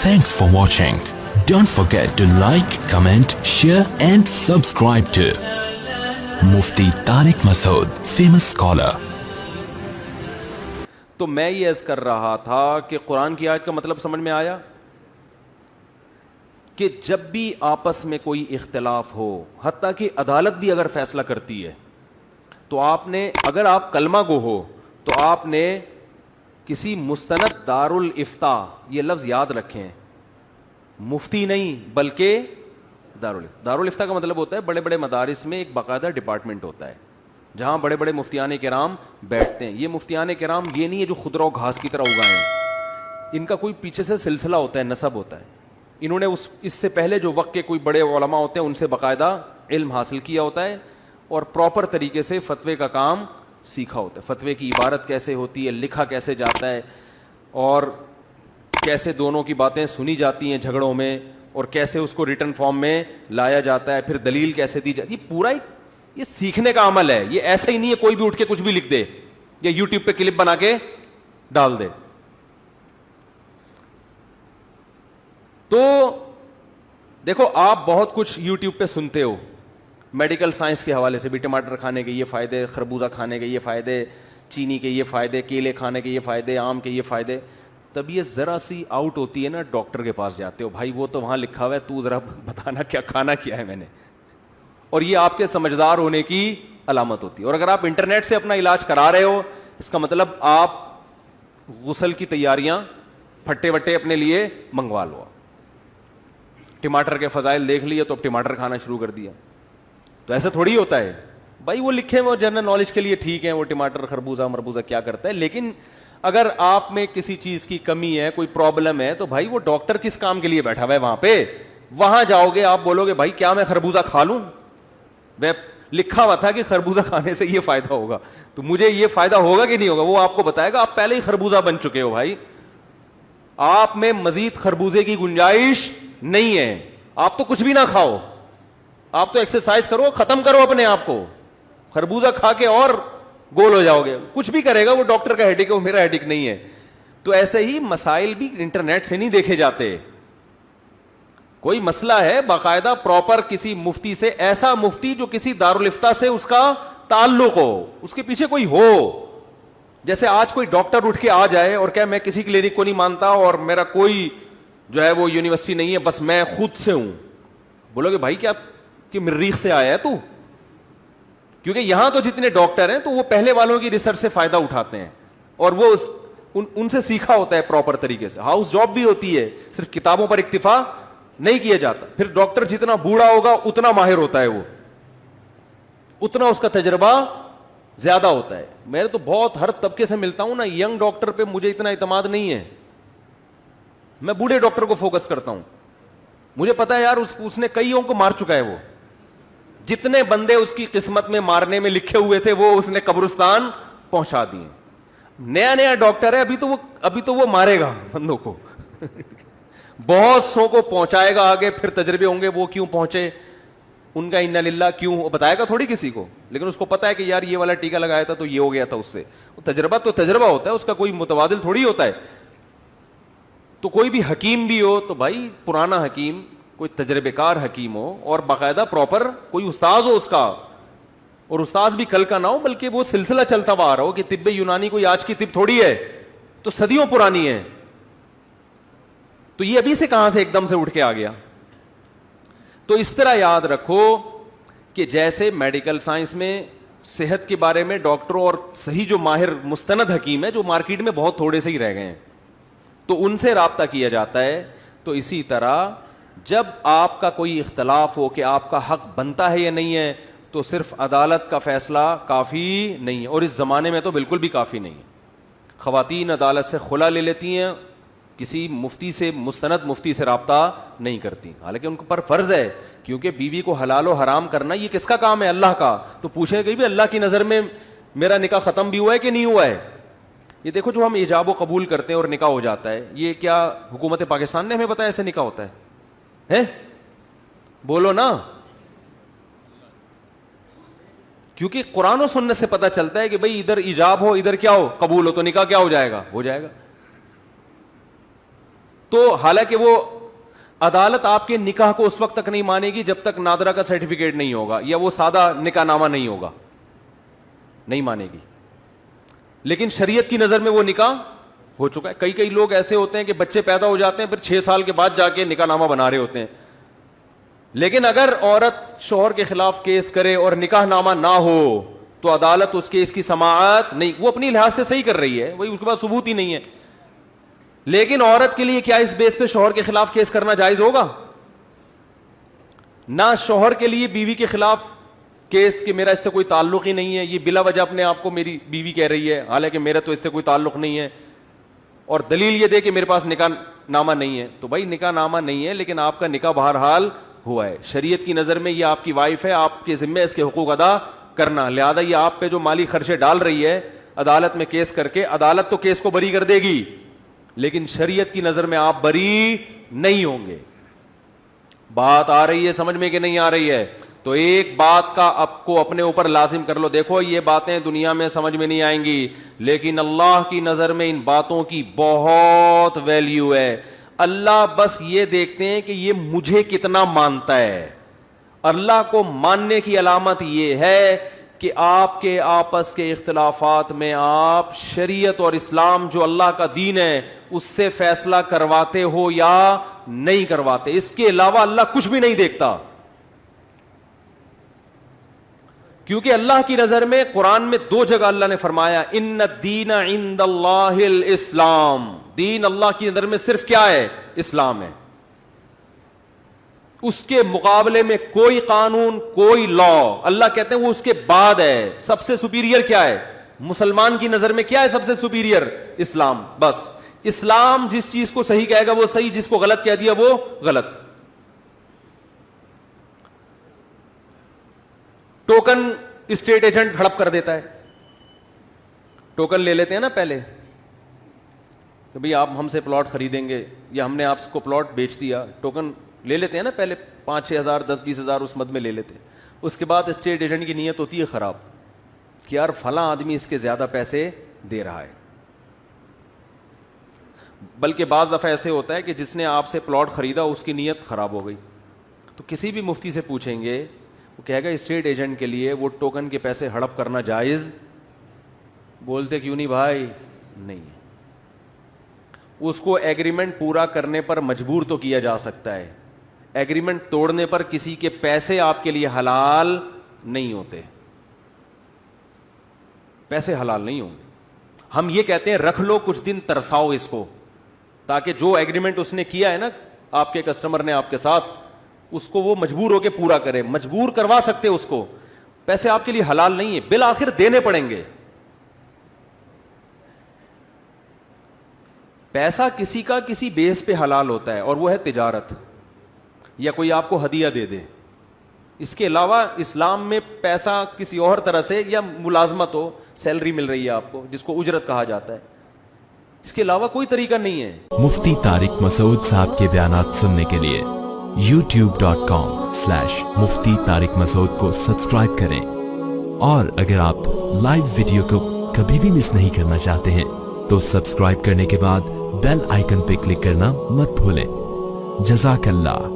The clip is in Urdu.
Thanks for watching. Don't forget to like, comment, share and subscribe to Mufti Tariq Masood, famous scholar. تو میں یہ عرض کر رہا تھا کہ قرآن کی آیت کا مطلب سمجھ میں آیا کہ جب بھی آپس میں کوئی اختلاف ہو، حتیٰ کہ عدالت بھی اگر فیصلہ کرتی ہے تو آپ نے، اگر آپ کلمہ گو ہو تو آپ نے کسی مستند دارالافتاء، یہ لفظ یاد رکھیں، مفتی نہیں بلکہ دارالافتاء کا مطلب ہوتا ہے بڑے بڑے مدارس میں ایک باقاعدہ ڈپارٹمنٹ ہوتا ہے جہاں بڑے بڑے مفتیان کرام بیٹھتے ہیں. یہ مفتیان کرام یہ نہیں ہے جو خضرہ و گھاس کی طرح اگائے ہیں، ان کا کوئی پیچھے سے سلسلہ ہوتا ہے، نسب ہوتا ہے. انہوں نے اس سے پہلے جو وقت کے کوئی بڑے علماء ہوتے ہیں ان سے باقاعدہ علم حاصل کیا ہوتا ہے اور پراپر طریقے سے فتوے کا کام سیکھا ہوتا ہے. فتوے کی عبارت کیسے ہوتی ہے، لکھا کیسے جاتا ہے، اور کیسے دونوں کی باتیں سنی جاتی ہیں جھگڑوں میں، اور کیسے اس کو ریٹن فارم میں لایا جاتا ہے، پھر دلیل کیسے دی جاتی ہے. پورا یہ سیکھنے کا عمل ہے. یہ ایسا ہی نہیں ہے کوئی بھی اٹھ کے کچھ بھی لکھ دے یا یوٹیوب پہ کلپ بنا کے ڈال دے. تو دیکھو، آپ بہت کچھ یوٹیوب پہ سنتے ہو میڈیکل سائنس کے حوالے سے بھی، ٹماٹر کھانے کے یہ فائدے، خربوزہ کھانے کے یہ فائدے، چینی کے یہ فائدے، کیلے کھانے کے یہ فائدے، آم کے یہ فائدے. تب یہ ذرا سی آؤٹ ہوتی ہے نا، ڈاکٹر کے پاس جاتے ہو، بھائی وہ تو وہاں لکھا ہوا ہے، تو ذرا بتانا کیا کھانا کیا ہے میں نے. اور یہ آپ کے سمجھدار ہونے کی علامت ہوتی ہے. اور اگر آپ انٹرنیٹ سے اپنا علاج کرا رہے ہو، اس کا مطلب آپ غسل کی تیاریاں پھٹے وٹے اپنے لیے منگوا لو. ٹماٹر کے فضائل دیکھ لیے تو اب ٹماٹر کھانا شروع کر دیا. تو ایسا تھوڑی ہوتا ہے بھائی، وہ لکھے وہ جنرل نالج کے لیے ٹھیک ہے، وہ ٹماٹر خربوزہ مربوزہ کیا کرتا ہے، لیکن اگر آپ میں کسی چیز کی کمی ہے، کوئی پرابلم ہے، تو بھائی وہ ڈاکٹر کس کام کے لیے بیٹھا ہوا ہے وہاں پہ؟ وہاں جاؤ گے، آپ بولو گے بھائی کیا میں خربوزہ کھا لوں؟ لکھا ہوا تھا کہ خربوزہ کھانے سے یہ فائدہ ہوگا، تو مجھے یہ فائدہ ہوگا کہ نہیں ہوگا وہ آپ کو بتائے گا. آپ پہلے ہی خربوزہ بن چکے ہو بھائی، آپ میں مزید خربوزے کی گنجائش نہیں ہے. آپ تو کچھ بھی نہ کھاؤ، آپ تو ایکسرسائز کرو، ختم کرو اپنے آپ کو. خربوزہ کھا کے اور گول ہو جاؤ گے. کچھ بھی کرے گا وہ ڈاکٹر کا ہیڈک ہے، وہ میرا ہیڈک نہیں ہے. تو ایسے ہی مسائل بھی انٹرنیٹ سے نہیں دیکھے جاتے. کوئی مسئلہ ہے باقاعدہ پراپر کسی مفتی سے، ایسا مفتی جو کسی دارالافتاء سے اس کا تعلق ہو، اس کے پیچھے کوئی ہو. جیسے آج کوئی ڈاکٹر اٹھ کے آ جائے اور کہ میں کسی کلینک کو نہیں مانتا اور میرا کوئی جو ہے وہ یونیورسٹی نہیں ہے، بس میں خود سے ہوں. بولو گے بھائی کیا کہ مریخ سے آیا ہے تو؟ کیونکہ یہاں تو جتنے ڈاکٹر ہیں تو وہ پہلے والوں کی ریسرچ سے فائدہ اٹھاتے ہیں اور وہ ان سے سیکھا ہوتا ہے پراپر طریقے سے. ہاؤس جاب بھی ہوتی ہے، صرف کتابوں پر اکتفا نہیں کیا جاتا. پھر ڈاکٹر جتنا بوڑھا ہوگا اتنا ماہر ہوتا ہے، وہ اتنا اس کا تجربہ زیادہ ہوتا ہے. میں تو بہت ہر طبقے سے ملتا ہوں نا، ینگ ڈاکٹر پہ مجھے اتنا اعتماد نہیں ہے. میں بوڑھے ڈاکٹر کو فوکس کرتا ہوں. مجھے پتا ہے یار اس نے کئیوں کو مار چکا ہے. وہ جتنے بندے اس کی قسمت میں مارنے میں لکھے ہوئے تھے وہ اس نے قبرستان پہنچا دیے. نیا ڈاکٹر ہے، ابھی تو وہ مارے گا بندوں کو بہت سو کو پہنچائے گا آگے. پھر تجربے ہوں گے وہ کیوں پہنچے، ان کا انا للہ کیوں، بتائے گا تھوڑی کسی کو. لیکن اس کو پتا ہے کہ یار یہ والا ٹیکا لگایا تھا تو یہ ہو گیا تھا اس سے. تجربہ تو تجربہ ہوتا ہے، اس کا کوئی متبادل تھوڑی ہوتا ہے. تو کوئی بھی حکیم بھی ہو تو بھائی پرانا حکیم، کوئی تجربے کار حکیم ہو اور باقاعدہ پراپر کوئی استاذ ہو اس کا، اور استاذ بھی کل کا نہ ہو بلکہ وہ سلسلہ چلتا ہوا آ رہا ہو کہ طب یونانی کوئی آج کی طب تھوڑی ہے، تو صدیوں پرانی ہے. تو یہ ابھی سے کہاں سے ایک دم سے اٹھ کے آ گیا؟ تو اس طرح یاد رکھو کہ جیسے میڈیکل سائنس میں صحت کے بارے میں ڈاکٹروں اور صحیح جو ماہر مستند حکیم ہے جو مارکیٹ میں بہت تھوڑے سے ہی رہ گئے ہیں، تو ان سے رابطہ کیا جاتا ہے. تو اسی طرح جب آپ کا کوئی اختلاف ہو کہ آپ کا حق بنتا ہے یا نہیں ہے، تو صرف عدالت کا فیصلہ کافی نہیں ہے، اور اس زمانے میں تو بالکل بھی کافی نہیں ہے. خواتین عدالت سے خلا لے لیتی ہیں، کسی مفتی سے، مستند مفتی سے رابطہ نہیں کرتی، حالانکہ ان پر فرض ہے، کیونکہ بیوی کو حلال و حرام کرنا یہ کس کا کام ہے؟ اللہ کا. تو پوچھے گئی بھی اللہ کی نظر میں میرا نکاح ختم بھی ہوا ہے کہ نہیں ہوا ہے؟ یہ دیکھو جو ہم ایجاب و قبول کرتے ہیں اور نکاح ہو جاتا ہے، یہ کیا حکومت پاکستان نے ہمیں بتایا ایسے نکاح ہوتا ہے؟ بولو نا. کیونکہ قرآن و سنت سے پتہ چلتا ہے کہ بھئی ادھر ایجاب ہو ادھر کیا ہو، قبول ہو، تو نکاح کیا ہو جائے گا؟ ہو جائے گا. تو حالانکہ وہ عدالت آپ کے نکاح کو اس وقت تک نہیں مانے گی جب تک نادرہ کا سرٹیفکیٹ نہیں ہوگا یا وہ سادہ نکاح نامہ نہیں ہوگا, نہیں مانے گی. لیکن شریعت کی نظر میں وہ نکاح ہو چکا ہے. کئی لوگ ایسے ہوتے ہیں کہ بچے پیدا ہو جاتے ہیں پھر 6 سال کے بعد جا کے نکاح نامہ بنا رہے ہوتے ہیں. لیکن اگر عورت شوہر کے خلاف کیس کرے اور نکاح نامہ نہ ہو تو عدالت اس کیس کی سماعت نہیں, وہ اپنی لحاظ سے صحیح کر رہی ہے, وہی اس کے پاس ثبوت ہی نہیں ہے. لیکن عورت کے لیے کیا اس بیس پہ شوہر کے خلاف کیس کرنا جائز ہوگا؟ نہ شوہر کے لیے بیوی کے خلاف کیس کہ میرا اس سے کوئی تعلق ہی نہیں ہے, یہ بلا وجہ اپنے آپ کو میری بیوی کہہ رہی ہے حالانکہ میرا تو اس سے کوئی تعلق نہیں ہے, اور دلیل یہ دے کہ میرے پاس نکاح نامہ نہیں ہے. تو بھائی نکاح نامہ نہیں ہے لیکن آپ کا نکاح بہرحال ہوا ہے. شریعت کی نظر میں یہ آپ کی وائف ہے, آپ کے ذمہ اس کے حقوق ادا کرنا, لہذا یہ آپ پہ جو مالی خرچے ڈال رہی ہے عدالت میں کیس کر کے, عدالت تو کیس کو بری کر دے گی لیکن شریعت کی نظر میں آپ بری نہیں ہوں گے. بات آ رہی ہے سمجھ میں کہ نہیں آ رہی ہے؟ تو ایک بات کا آپ کو اپنے اوپر لازم کر لو, دیکھو یہ باتیں دنیا میں سمجھ میں نہیں آئیں گی لیکن اللہ کی نظر میں ان باتوں کی بہت ویلیو ہے. اللہ بس یہ دیکھتے ہیں کہ یہ مجھے کتنا مانتا ہے. اللہ کو ماننے کی علامت یہ ہے کہ آپ کے آپس کے اختلافات میں آپ شریعت اور اسلام جو اللہ کا دین ہے اس سے فیصلہ کرواتے ہو یا نہیں کرواتے. اس کے علاوہ اللہ کچھ بھی نہیں دیکھتا, کیونکہ اللہ کی نظر میں قرآن میں 2 جگہ اللہ نے فرمایا ان الدین عند اللہ الاسلام, دین اللہ کی نظر میں صرف کیا ہے؟ اسلام ہے. اس کے مقابلے میں کوئی قانون کوئی لا اللہ کہتے ہیں وہ اس کے بعد ہے. سب سے سپیریئر کیا ہے؟ مسلمان کی نظر میں کیا ہے سب سے سپیریئر؟ اسلام. بس اسلام جس چیز کو صحیح کہے گا وہ صحیح, جس کو غلط کہہ دیا وہ غلط. ٹوکن اسٹیٹ ایجنٹ ہڑپ کر دیتا ہے, ٹوکن لے لیتے ہیں نا پہلے کہ بھئی آپ ہم سے پلاٹ خریدیں گے یا ہم نے آپ کو پلاٹ بیچ دیا, ٹوکن لے لیتے ہیں نا پہلے 5-6 ہزار 10-20 ہزار اس مد میں لے لیتے ہیں. اس کے بعد اسٹیٹ ایجنٹ کی نیت ہوتی ہے خراب کہ یار فلاں آدمی اس کے زیادہ پیسے دے رہا ہے. بلکہ بعض دفعہ ایسے ہوتا ہے کہ جس نے آپ سے پلاٹ خریدا اس کی نیت خراب ہو گئی, تو کسی بھی مفتی سے پوچھیں گے وہ کہے گا اسٹیٹ ایجنٹ کے لیے وہ ٹوکن کے پیسے ہڑپ کرنا جائز؟ بولتے کیوں نہیں بھائی؟ نہیں, اس کو ایگریمنٹ پورا کرنے پر مجبور تو کیا جا سکتا ہے, ایگریمنٹ توڑنے پر کسی کے پیسے آپ کے لیے حلال نہیں ہوتے, پیسے حلال نہیں ہوں گے. ہم یہ کہتے ہیں رکھ لو کچھ دن ترساؤ اس کو, تاکہ جو ایگریمنٹ اس نے کیا ہے نا آپ کے کسٹمر نے آپ کے ساتھ, اس کو وہ مجبور ہو کے پورا کرے. مجبور کروا سکتے اس کو, پیسے آپ کے لیے حلال نہیں ہے, بالآخر دینے پڑیں گے. پیسہ کسی کا کسی بیس پہ حلال ہوتا ہے اور وہ ہے تجارت, یا کوئی آپ کو ہدیہ دے دے. اس کے علاوہ اسلام میں پیسہ کسی اور طرح سے, یا ملازمت ہو, سیلری مل رہی ہے آپ کو جس کو اجرت کہا جاتا ہے, اس کے علاوہ کوئی طریقہ نہیں ہے. مفتی طارق مسعود صاحب کے بیانات سننے کے لیے youtube.com/مفتی طارق مسعود کو سبسکرائب کریں, اور اگر آپ لائیو ویڈیو کو کبھی بھی مس نہیں کرنا چاہتے ہیں تو سبسکرائب کرنے کے بعد بیل آئیکن پہ کلک کرنا مت بھولیں. جزاک اللہ.